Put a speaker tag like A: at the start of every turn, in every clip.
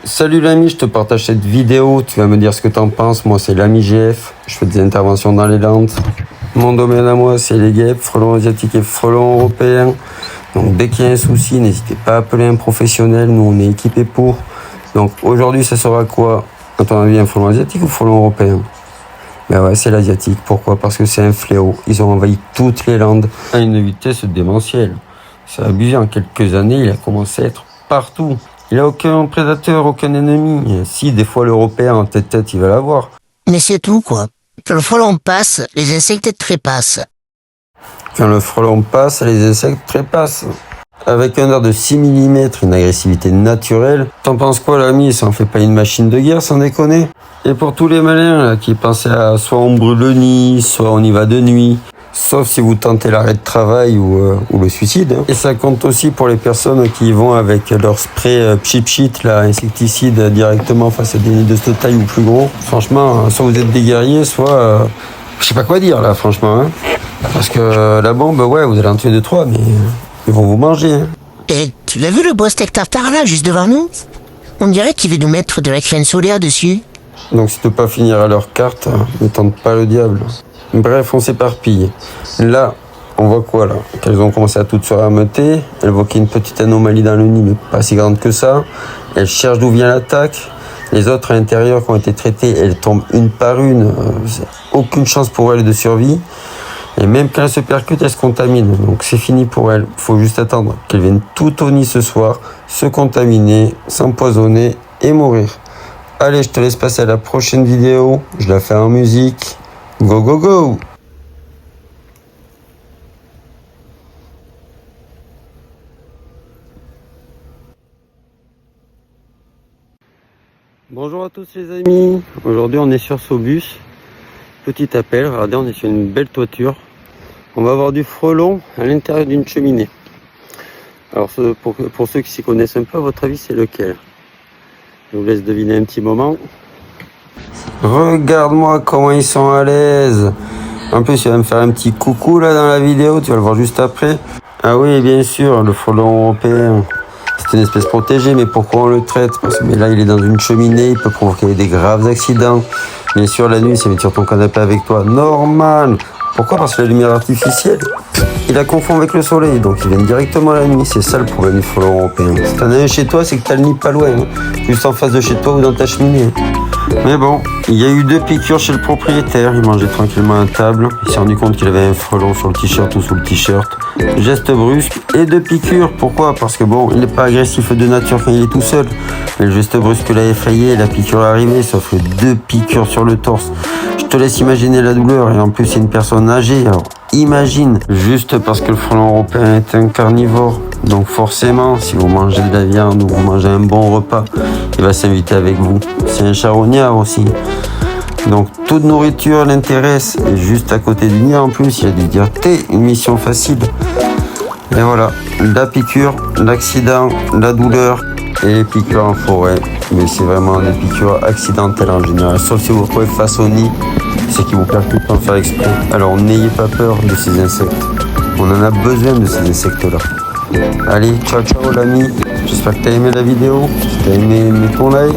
A: Salut l'ami, je te partage cette vidéo, tu vas me dire ce que t'en penses. Moi c'est l'ami GF, je fais des interventions dans les Landes. Mon domaine à moi c'est les guêpes, frelons asiatiques et frelons européens. Donc dès qu'il y a un souci, n'hésitez pas à appeler un professionnel, nous on est équipés pour. Donc aujourd'hui ça sera quoi, à ton avis, un frelon asiatique ou frelon européen? Ben ouais, c'est l'asiatique. Pourquoi? Parce que c'est un fléau, ils ont envahi toutes les Landes à une vitesse démentielle. C'est abusé, en quelques années il a commencé à être partout. Il n'a aucun prédateur, aucun ennemi. Si, des fois, l'Européen en tête-tête, il va l'avoir.
B: Mais c'est tout, quoi. Quand le frelon passe, les insectes trépassent.
A: Quand le frelon passe, les insectes trépassent. Avec un air de 6 mm, une agressivité naturelle. T'en penses quoi, l'ami? Ça en fait pas une machine de guerre, sans déconner? Et pour tous les malins, là, qui pensaient à soit on brûle le nid, soit on y va de nuit. Sauf si vous tentez l'arrêt de travail ou le suicide. Et ça compte aussi pour les personnes qui vont avec leur spray pchit-pchit, là, insecticide, directement face à des nids de cette taille ou plus gros. Franchement, soit vous êtes des guerriers, soit... je sais pas quoi dire, là, franchement. Hein. Parce que la bombe, ouais, vous allez en tuer 2-3, mais ils vont vous manger. Hein.
B: Et tu l'as vu le beau steak tartare, là, juste devant nous? On dirait qu'il veut nous mettre de la crème solaire dessus.
A: Donc si tu veux pas finir à leur carte, ne tente pas le diable. Bref, on s'éparpille. Là, on voit quoi là? Qu'elles ont commencé à toutes se rameuter. Elles voient qu'il y a une petite anomalie dans le nid, mais pas si grande que ça. Elles cherchent d'où vient l'attaque. Les autres à l'intérieur qui ont été traitées, elles tombent une par une. Aucune chance pour elles de survie. Et même quand elles se percutent, elles se contaminent. Donc c'est fini pour elles. Il faut juste attendre qu'elles viennent toutes au nid ce soir, se contaminer, s'empoisonner et mourir. Allez, je te laisse passer à la prochaine vidéo. Je la fais en musique. Go, go, go! Bonjour à tous les amis. Aujourd'hui on est sur Sobus. Petit appel, regardez, on est sur une belle toiture. On va avoir du frelon à l'intérieur d'une cheminée. Alors pour ceux qui s'y connaissent un peu, à votre avis c'est lequel? Je vous laisse deviner un petit moment. Regarde-moi comment ils sont à l'aise. En plus, il va me faire un petit coucou là dans la vidéo, tu vas le voir juste après. Ah oui, bien sûr, le frelon européen. C'est une espèce protégée, mais pourquoi on le traite? Parce que là, il est dans une cheminée, il peut provoquer des graves accidents. Bien sûr, la nuit, ça va être sur ton canapé avec toi. Normal. Pourquoi? Parce que la lumière artificielle, il la confond avec le soleil, donc il vient directement la nuit. C'est ça le problème du frelon européen. Si t'en as un chez toi, c'est que t'as le nid pas loin, hein. Juste en face de chez toi ou dans ta cheminée. Mais bon, il y a eu 2 piqûres chez le propriétaire. Il mangeait tranquillement à table. Il s'est rendu compte qu'il avait un frelon sur le t-shirt ou sous le t-shirt. Geste brusque et 2 piqûres. Pourquoi? Parce que bon, il n'est pas agressif de nature quand il est tout seul. Mais le geste brusque l'a effrayé et la piqûre est arrivée. Sauf que 2 piqûres sur le torse. Je te laisse imaginer la douleur. Et en plus, c'est une personne âgée. Alors, imagine. Juste parce que le frelon européen est un carnivore. Donc forcément, si vous mangez de la viande ou vous mangez un bon repas, il va s'inviter avec vous. C'est un charognard aussi. Donc toute nourriture l'intéresse. Et juste à côté du nid en plus, il a dû dire t'es une mission facile. Et voilà, la piqûre, l'accident, la douleur et les piqûres en forêt. Mais c'est vraiment des piqûres accidentelles en général. Sauf si vous vous retrouvez face au nid, c'est qu'ils vous percutent sans faire exprès. Alors n'ayez pas peur de ces insectes. On en a besoin de ces insectes-là. Allez, ciao ciao l'ami, j'espère que tu as aimé la vidéo. Si tu as aimé, mets ton like,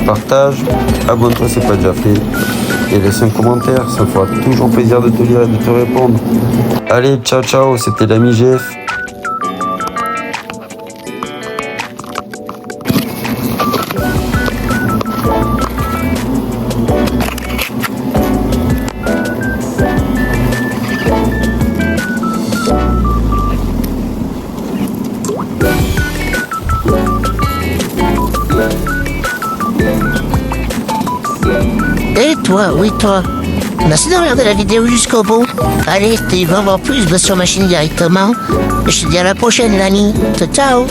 A: partage, abonne-toi si ce n'est pas déjà fait et laisse un commentaire, ça me fera toujours plaisir de te lire et de te répondre. Allez, ciao ciao, c'était l'ami GF.
B: Et toi, oui toi. Merci de regarder la vidéo jusqu'au bout. Allez, tu veux en voir plus, va sur ma chaîne directement. Je te dis à la prochaine l'ami. Ciao ciao.